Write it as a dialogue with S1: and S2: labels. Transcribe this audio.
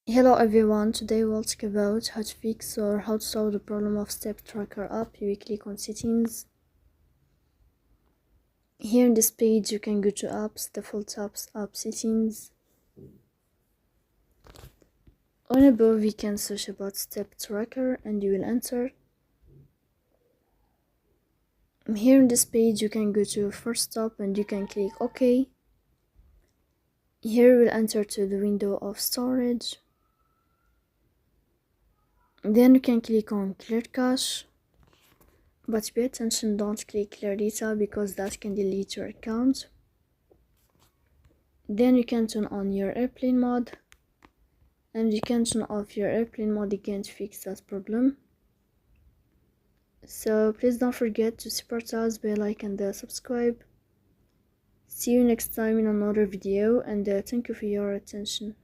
S1: Hello everyone, today we'll talk about how to fix or how to solve the problem of step tracker app. You will click on settings. Here in this page you can go to apps, default apps, app settings. On above we can search about step tracker and you will enter. Here in this page you can go to first stop and you can click OK. Here we'll enter to the window of storage. Then you can click on clear cache. But pay attention, don't click clear data because that can delete your account. Then you can turn on your airplane mode and you can turn off your airplane mode again to fix that problem. So please don't forget to support us by like and subscribe. See you next time in another video and thank you for your attention.